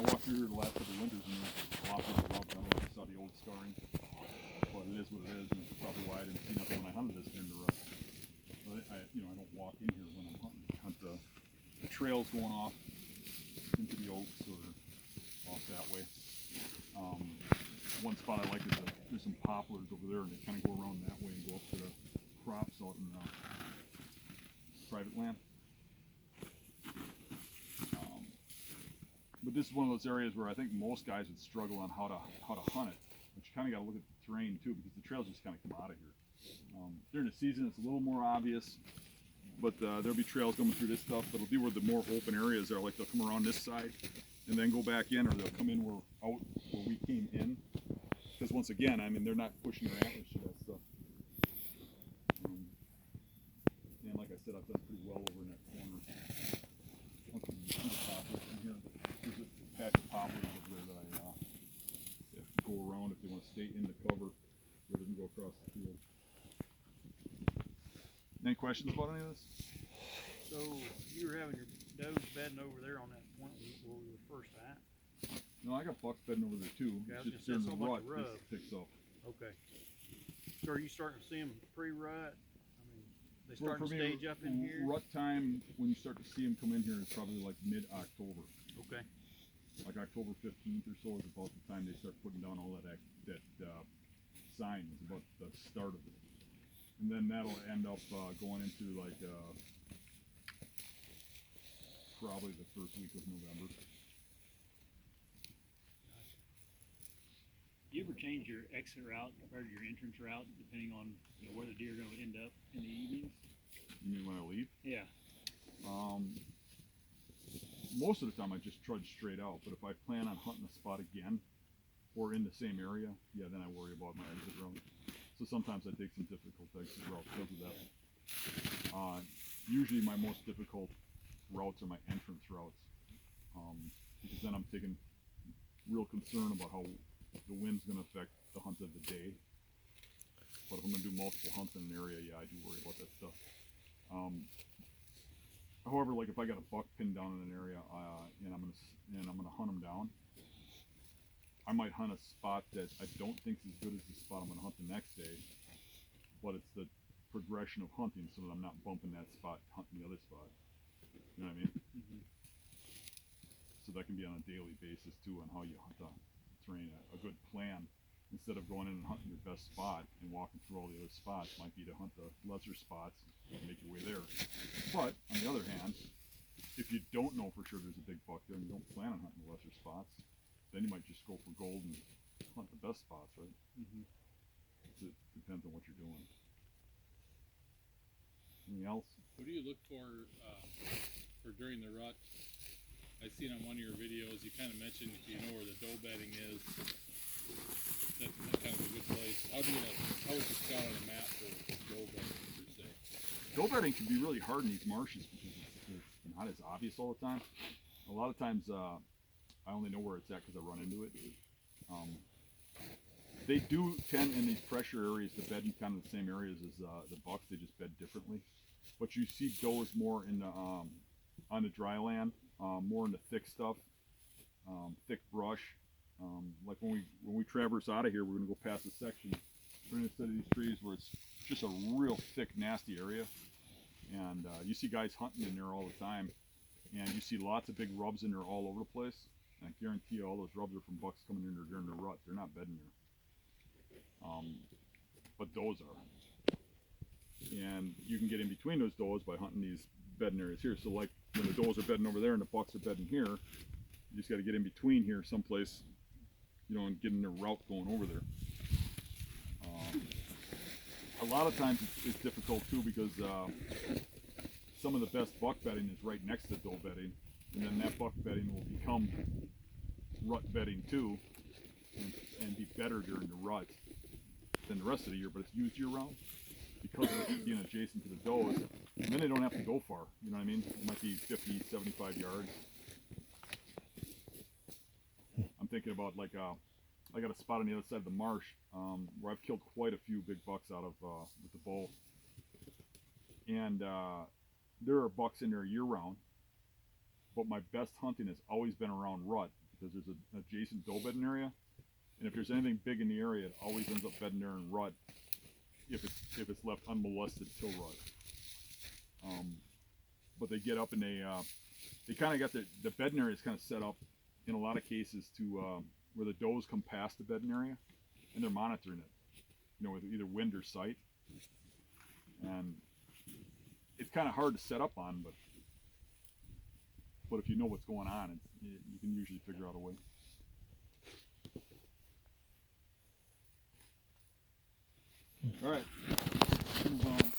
walked through here the last couple of winters and there's a lot of people out. I don't know if you saw the old scarring, but it is what it is, and it's probably why I didn't see nothing when I hunted this in the rut. But I don't walk in here when I'm hunting. I hunt the trails going off into the oaks or off that way. One spot I like is there's some poplars over there, and they kind of go around that way and go up to the crops out in private land. But this is one of those areas where I think most guys would struggle on how to hunt it. But you kind of got to look at the terrain too, because the trails just kind of come out of here. During the season, it's a little more obvious, but there'll be trails coming through this stuff. But it'll be where the more open areas are. Like they'll come around this side and then go back in, or they'll come in where we came in. Because once again, I mean, they're not pushing their antlers through that stuff. And like I said, I've done pretty well over in that corner. There's a patch of poplars over there that I have to go around if they want to stay in the cover rather than go across the field. Any questions about any of this? So you were having your does bedding over there on that point where we were first at? No, I got bucks bedding over there too. Okay, it's just during the rut this picks up. Okay. So are you starting to see them pre-rut? I mean, they starting to stage up in here? Rut time, when you start to see them come in here, is probably like mid-October. Okay. Like October 15th or so is about the time they start putting down all that sign. Is about the start of it. And then that'll end up going into like probably the first week of November. Do you ever change your exit route compared to your entrance route, depending on where the deer are going to end up in the evenings? You mean when I leave? Yeah. Most of the time I just trudge straight out, but if I plan on hunting a spot again or in the same area, yeah, then I worry about my exit route. So sometimes I take some difficult exit routes because of that. Usually my most difficult routes are my entrance routes, because then I'm taking real concern about how the wind's going to affect the hunt of the day. But if I'm going to do multiple hunts in an area, yeah, I do worry about that stuff. However, like if I got a buck pinned down in an area and I'm gonna hunt him down, I might hunt a spot that I don't think is as good as the spot I'm gonna hunt the next day. But it's the progression of hunting, so that I'm not bumping that spot, hunting the other spot. You know what I mean? Mm-hmm. So that can be on a daily basis too, on how you hunt the terrain. A good plan, instead of going in and hunting your best spot and walking through all the other spots, might be to hunt the lesser spots and make your way there. But on the other hand, if you don't know for sure there's a big buck there and you don't plan on hunting the lesser spots, then you might just go for gold and hunt the best spots, right? Mm-hmm. It depends on what you're doing. Anything else? What do you look for during the rut? I seen on one of your videos, you kind of mentioned if you know where the doe bedding is, that's kind of a good place. How would you scout on a map for doe bedding per se? Doe bedding can be really hard in these marshes because it's not as obvious all the time. A lot of times I only know where it's at because I run into it. They do tend in these pressure areas to bed in kind of the same areas as the bucks. They just bed differently. But you see does more in the on the dry land. More into thick stuff, thick brush. Like when we traverse out of here, we're gonna go past a section right instead of these trees where it's just a real thick, nasty area. And you see guys hunting in there all the time, and you see lots of big rubs in there all over the place. And I guarantee you, all those rubs are from bucks coming in there during the rut. They're not bedding there, but does are. And you can get in between those does by hunting these bedding areas here. So like when the does are bedding over there and the bucks are bedding here, you just got to get in between here someplace, and get in their route going over there. A lot of times it's difficult too because some of the best buck bedding is right next to doe bedding, and then that buck bedding will become rut bedding too, and be better during the rut than the rest of the year, but it's used year round because of it being adjacent to the does. And then they don't have to go far, you know what I mean? It might be 50, 75 yards. I'm thinking about like I got a spot on the other side of the marsh where I've killed quite a few big bucks out of with the bow. And there are bucks in there year round, but my best hunting has always been around rut because there's an adjacent doe bedding area, and if there's anything big in the area, it always ends up bedding there in rut if it's left unmolested till rut. But they get up and they kind of got the bedding area is kind of set up in a lot of cases to where the does come past the bedding area, and they're monitoring it, you know, with either wind or sight. And it's kind of hard to set up on, but if you know what's going on, you can usually figure out a way. All right. Move on.